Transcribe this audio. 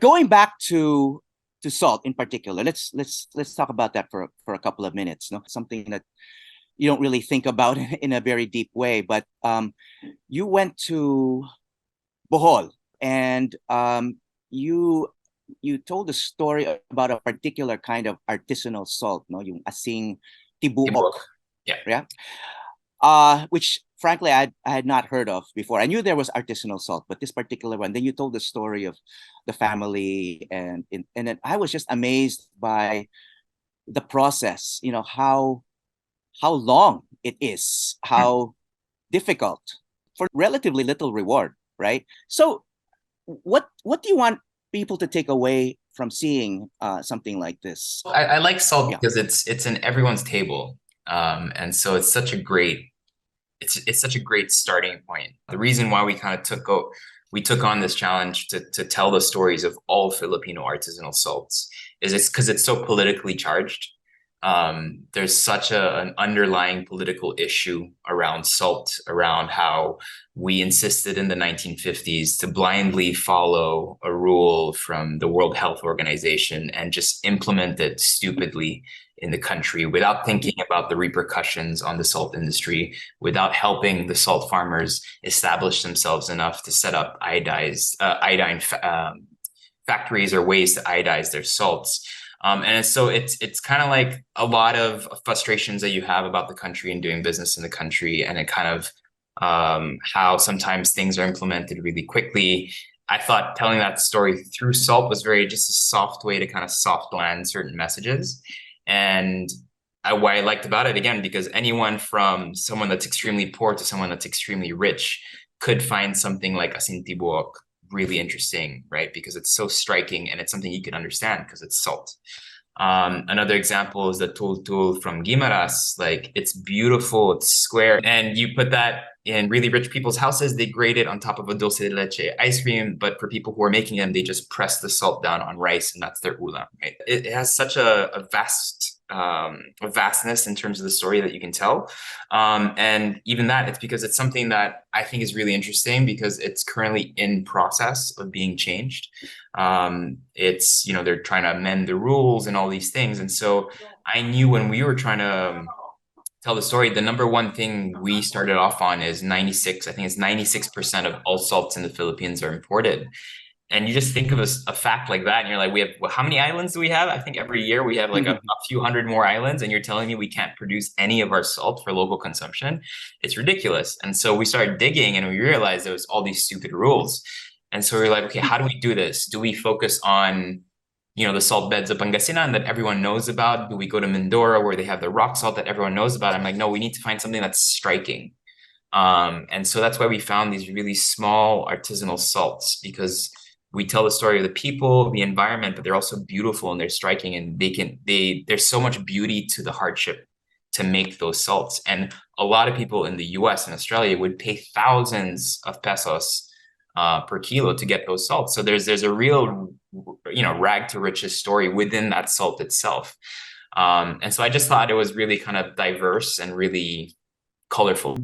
going back to salt in particular, let's talk about that for a couple of minutes. No, something that you don't really think about in a very deep way, but you went to Bohol, and you told a story about a particular kind of artisanal salt, no, yung asing tibuok, Yeah. yeah, which frankly I had not heard of before. I knew there was artisanal salt, but this particular one. Then you told the story of the family, and then I was just amazed by the process. You know how long it is, how difficult for relatively little reward, right? So, what do you want people to take away from seeing something like this? I like salt Yeah. because it's in everyone's table. And so it's such a great it's such a great starting point. The reason why we took on this challenge to tell the stories of all Filipino artisanal salts is it's because it's so politically charged. There's such an underlying political issue around salt, around how we insisted in the 1950s to blindly follow a rule from the World Health Organization and just implement it stupidly in the country without thinking about the repercussions on the salt industry, without helping the salt farmers establish themselves enough to set up iodine factories or ways to iodize their salts. And so it's kind of like a lot of frustrations that you have about the country and doing business in the country, and it kind of how sometimes things are implemented really quickly. I thought telling that story through salt was very just a soft way to kind of soft land certain messages. And what I liked about it, again, because anyone from someone that's extremely poor to someone that's extremely rich could find something like asintibuok really interesting, right? Because it's so striking and it's something you can understand because it's salt. Another example is the tultul from Guimaras. Like, it's beautiful, it's square, and you put that in really rich people's houses. They grate it on top of a dulce de leche ice cream, but for people who are making them, they just press the salt down on rice, and that's their Oola, right? It has such a vastness in terms of the story that you can tell. And even that, it's because it's something that I think is really interesting because it's currently in process of being changed. It's, they're trying to amend the rules and all these things. And so I knew when we were trying to tell the story, the number one thing we started off on is 96, I think it's 96% of all salts in the Philippines are imported. And you just think of a fact like that, and you're like, how many islands do we have? I think every year we have like a few hundred more islands, and you're telling me we can't produce any of our salt for local consumption? It's ridiculous. And so we started digging, and we realized there was all these stupid rules. And so we were like, okay, how do we do this? Do we focus on, the salt beds of Pangasinan that everyone knows about? Do we go to Mindoro where they have the rock salt that everyone knows about? I'm like, no, we need to find something that's striking. And so that's why we found these really small artisanal salts, because we tell the story of the people, the environment, but they're also beautiful and they're striking, and there's so much beauty to the hardship to make those salts. And a lot of people in the US and Australia would pay thousands of pesos per kilo to get those salts. So there's a real, rag to riches story within that salt itself. And so I just thought it was really kind of diverse and really colorful.